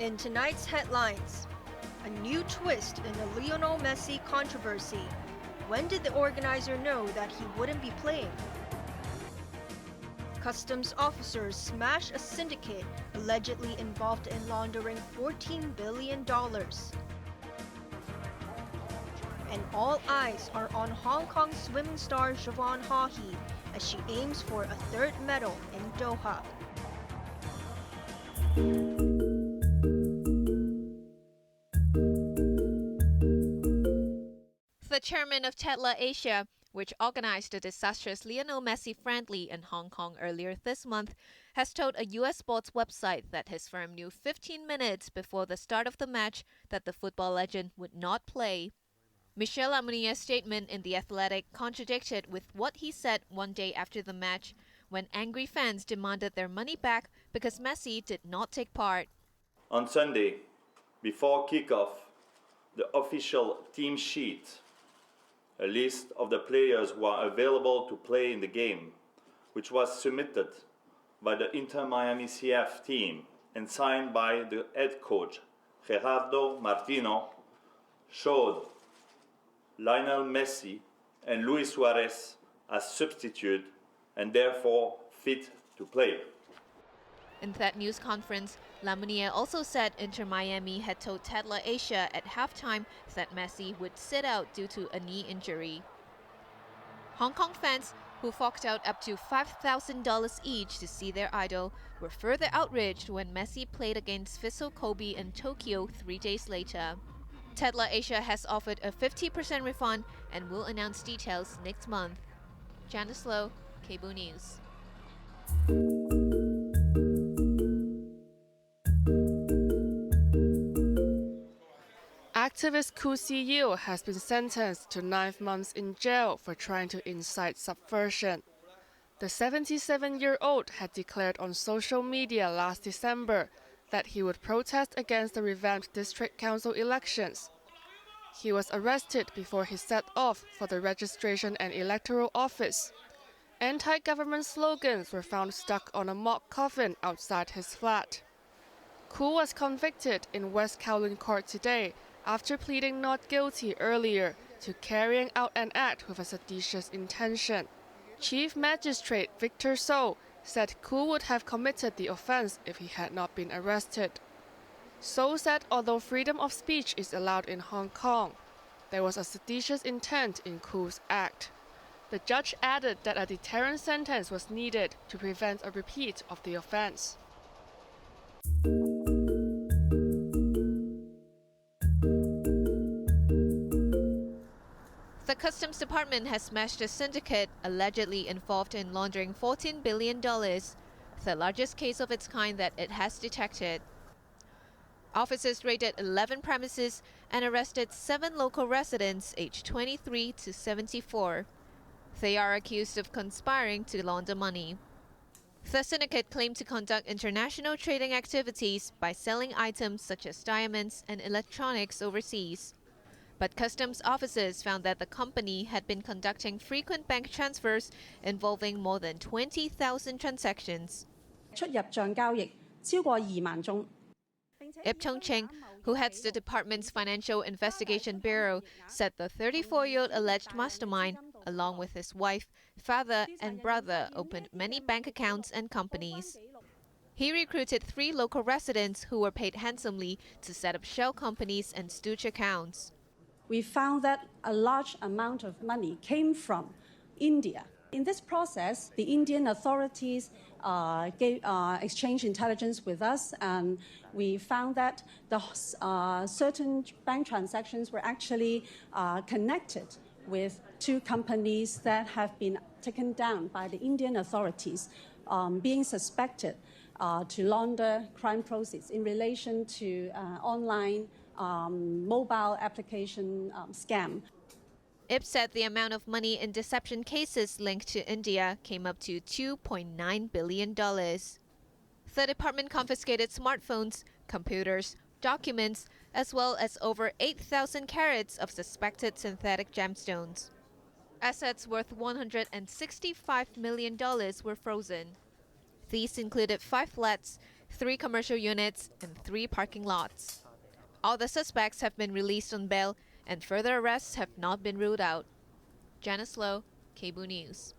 In tonight's headlines, a new twist in the Lionel Messi controversy. When did the organizer know that he wouldn't be playing? Customs officers smash a syndicate allegedly involved in laundering $14 billion. And all eyes are on Hong Kong swimming star Siobhan Haughey as she aims for a third medal in Doha. The chairman of Tatler Asia, which organized the disastrous Lionel Messi friendly in Hong Kong earlier this month, has told a US sports website that his firm knew 15 minutes before the start of the match that the football legend would not play. Michel Lamonier's statement in The Athletic contradicted with what he said one day after the match, when angry fans demanded their money back because Messi did not take part. On Sunday, before kickoff, the official team sheet, a list of the players who are available to play in the game, which was submitted by the Inter Miami CF team and signed by the head coach Gerardo Martino, showed Lionel Messi and Luis Suarez as substitute and therefore fit to play. In that news conference, Lamonier also said Inter Miami had told Tatler Asia at halftime that Messi would sit out due to a knee injury. Hong Kong fans, who forked out up to $5,000 each to see their idol, were further outraged when Messi played against Vissel Kobe in Tokyo 3 days later. Tatler Asia has offered a 50% refund and will announce details next month. Janice Low, Cable News. Activist Koo Si-yeol has been sentenced to 9 months in jail for trying to incite subversion. The 77-year-old had declared on social media last December that he would protest against the revamped district council elections. He was arrested before he set off for the registration and electoral office. Anti-government slogans were found stuck on a mock coffin outside his flat. Koo was convicted in West Kowloon Court today after pleading not guilty earlier to carrying out an act with a seditious intention. Chief Magistrate Victor So said Koo would have committed the offense if he had not been arrested. So said although freedom of speech is allowed in Hong Kong, there was a seditious intent in Koo's act. The judge added that a deterrent sentence was needed to prevent a repeat of the offense. The Customs Department has smashed a syndicate allegedly involved in laundering $14 billion, the largest case of its kind that it has detected. Officers raided 11 premises and arrested 7 local residents aged 23 to 74. They are accused of conspiring to launder money. The syndicate claimed to conduct international trading activities by selling items such as diamonds and electronics overseas. But customs officers found that the company had been conducting frequent bank transfers involving more than 20,000 transactions. 出入帳交易超過2萬宗。 Ip Tong Cheng, who heads the department's Financial Investigation Bureau, said the 34-year-old alleged mastermind, along with his wife, father, and brother, opened many bank accounts and companies. He recruited 3 local residents who were paid handsomely to set up shell companies and stooge accounts. We found that a large amount of money came from India. In this process, the Indian authorities exchanged intelligence with us, and we found that certain bank transactions were actually connected with 2 companies that have been taken down by the Indian authorities, being suspected to launder crime proceeds in relation to online mobile application scam. Ip said the amount of money in deception cases linked to India came up to $2.9 billion. The department confiscated smartphones, computers, documents, as well as over 8,000 carats of suspected synthetic gemstones. Assets worth $165 million were frozen. These included 5 flats, 3 commercial units, and 3 parking lots. All the suspects have been released on bail, and further arrests have not been ruled out. Janice Low, Cable News.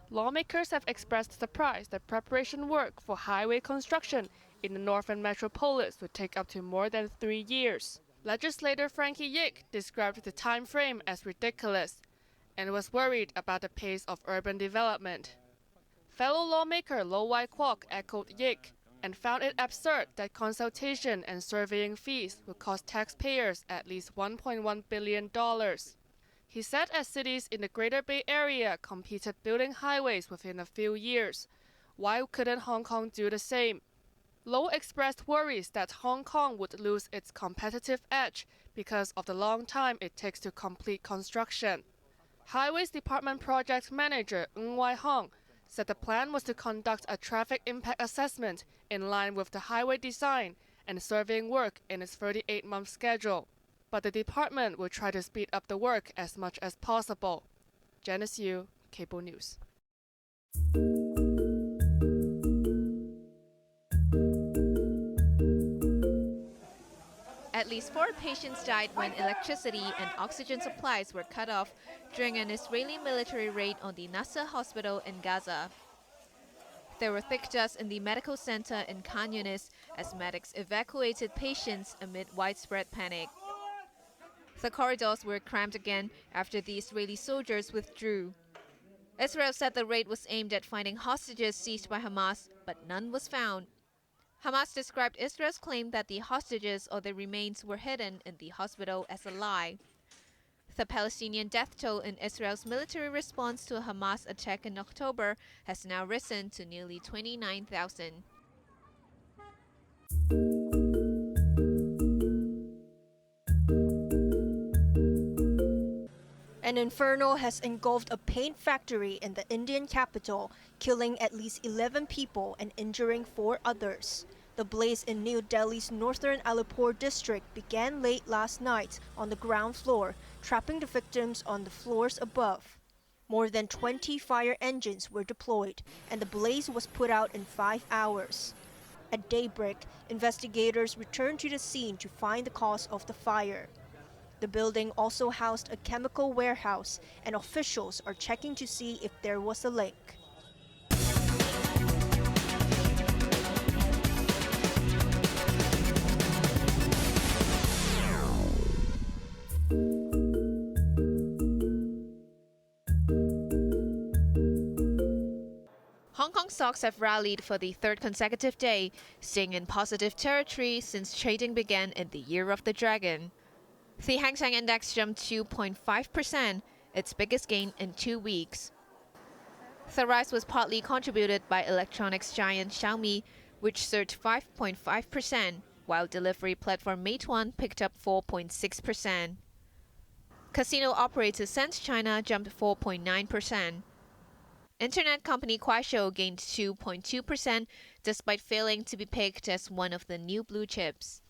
Lawmakers have expressed surprise that preparation work for highway construction in the northern metropolis would take up to more than 3 years. Legislator Frankie Yick described the time frame as ridiculous and was worried about the pace of urban development. Fellow lawmaker Lo Wai Kwok echoed Yick and found it absurd that consultation and surveying fees would cost taxpayers at least $1.1 billion. He said as cities in the Greater Bay Area competed building highways within a few years, why couldn't Hong Kong do the same? Lo expressed worries that Hong Kong would lose its competitive edge because of the long time it takes to complete construction. Highways Department Project Manager Ng Wai Hong said the plan was to conduct a traffic impact assessment in line with the highway design and surveying work in its 38-month schedule. But the department will try to speed up the work as much as possible. Janice Yu, Cable News. At least 4 patients died when electricity and oxygen supplies were cut off during an Israeli military raid on the Nasser hospital in Gaza. There were thick dust in the medical center in Khan Yunis as medics evacuated patients amid widespread panic. The corridors were cramped again after the Israeli soldiers withdrew. Israel said the raid was aimed at finding hostages seized by Hamas, but none was found. Hamas described Israel's claim that the hostages or their remains were hidden in the hospital as a lie. The Palestinian death toll in Israel's military response to a Hamas attack in October has now risen to nearly 29,000. An inferno has engulfed a paint factory in the Indian capital, killing at least 11 people and injuring 4 others. The blaze in New Delhi's northern Alipur district began late last night on the ground floor, trapping the victims on the floors above. More than 20 fire engines were deployed, and the blaze was put out in 5 hours. At daybreak, investigators returned to the scene to find the cause of the fire. The building also housed a chemical warehouse, and officials are checking to see if there was a link. Hong Kong stocks have rallied for the 3rd consecutive day, staying in positive territory since trading began in the Year of the Dragon. The Hang Seng Index jumped 2.5%, its biggest gain in 2 weeks. The rise was partly contributed by electronics giant Xiaomi, which surged 5.5%, while delivery platform Meituan picked up 4.6%. Casino operator Sense China jumped 4.9%. Internet company Kuaishou gained 2.2% despite failing to be picked as one of the new blue chips.